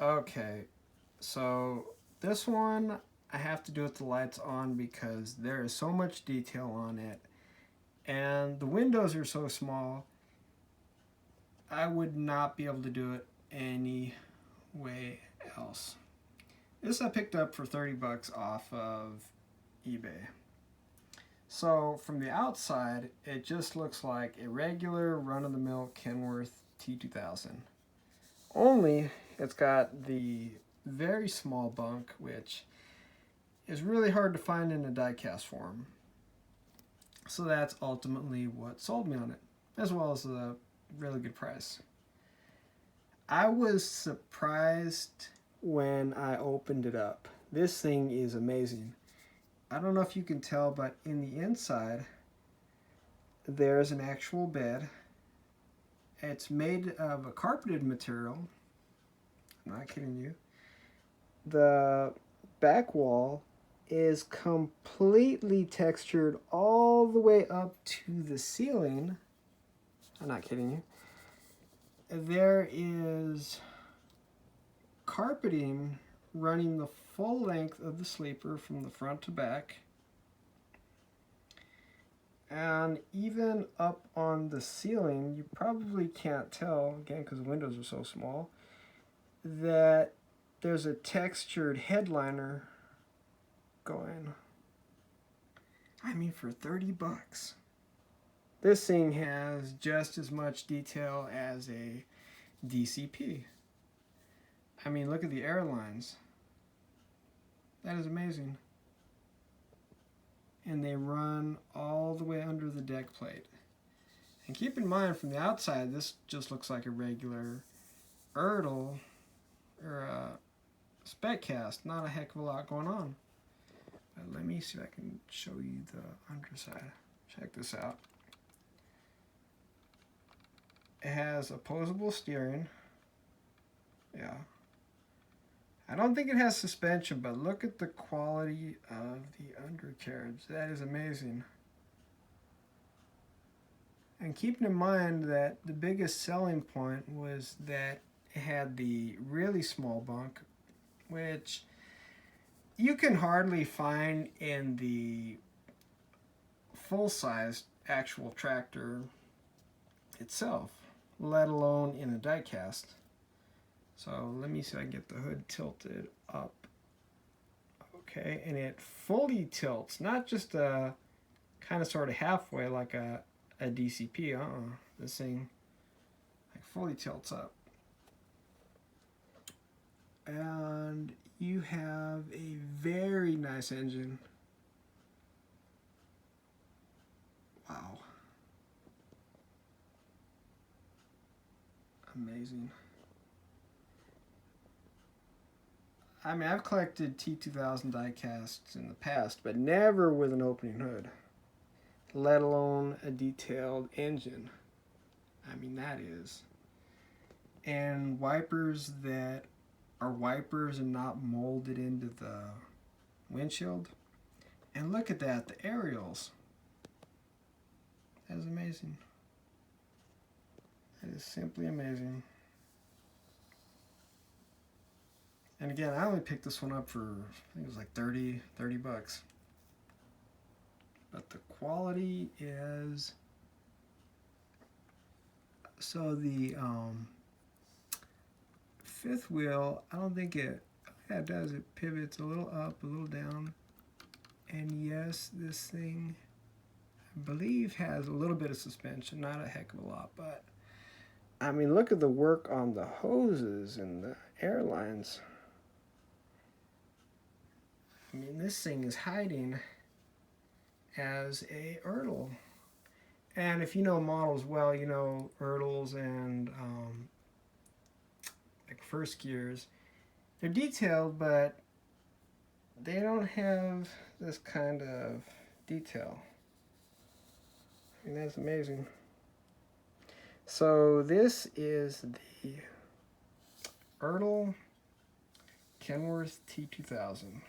Okay, so this one I have to do with the lights on because there is so much detail on it, and the windows are so small. I would not be able to do it any way else. This I picked up for 30 bucks off of eBay. So from the outside, it just looks like a regular run-of-the-mill Kenworth T2000. Only it's got the very small bunk, which is really hard to find in a die-cast form. So that's ultimately what sold me on it, as well as a really good price. I was surprised when I opened it up. This thing is amazing. I don't know if you can tell, but in the inside, there's an actual bed. It's made of a carpeted material. I'm not kidding you. The back wall is completely textured all the way up to the ceiling. I'm not kidding you. There is carpeting running the full length of the sleeper from the front to back. And even up on the ceiling, you probably can't tell, again because the windows are so small, that there's a textured headliner going. I mean, for 30 bucks. This thing has just as much detail as a DCP. I mean, look at the airlines. That is amazing. And they run all the way under the deck plate. And keep in mind, from the outside, this just looks like a regular Ertl or a spec cast. Not a heck of a lot going on. But let me see if I can show you the underside. Check this out. It has opposable steering. Yeah. I don't think it has suspension, but look at the quality of the undercarriage. That is amazing. And keeping in mind that the biggest selling point was that it had the really small bunk, which you can hardly find in the full-sized actual tractor itself, let alone in a die-cast. So let me see if I can get the hood tilted up. Okay, and it fully tilts, not just a kind of sort of halfway like a DCP. This thing like fully tilts up. And you have a very nice engine. Wow. Amazing. I mean, I've collected T2000 die-casts in the past, but never with an opening hood, let alone a detailed engine. I mean, that is. And wipers that are wipers and not molded into the windshield. And look at that, the aerials. That is amazing. That is simply amazing. And again, I only picked this one up for, I think it was like 30 bucks. But the quality is, so the fifth wheel, I don't think it does. It pivots a little up, a little down. And yes, this thing, I believe, has a little bit of suspension, not a heck of a lot, but I mean, look at the work on the hoses and the airlines. I mean, this thing is hiding as a Ertl. And if you know models well, you know Ertls and like first gears. They're detailed, but they don't have this kind of detail. I mean, that's amazing. So this is the Ertl Kenworth T2000.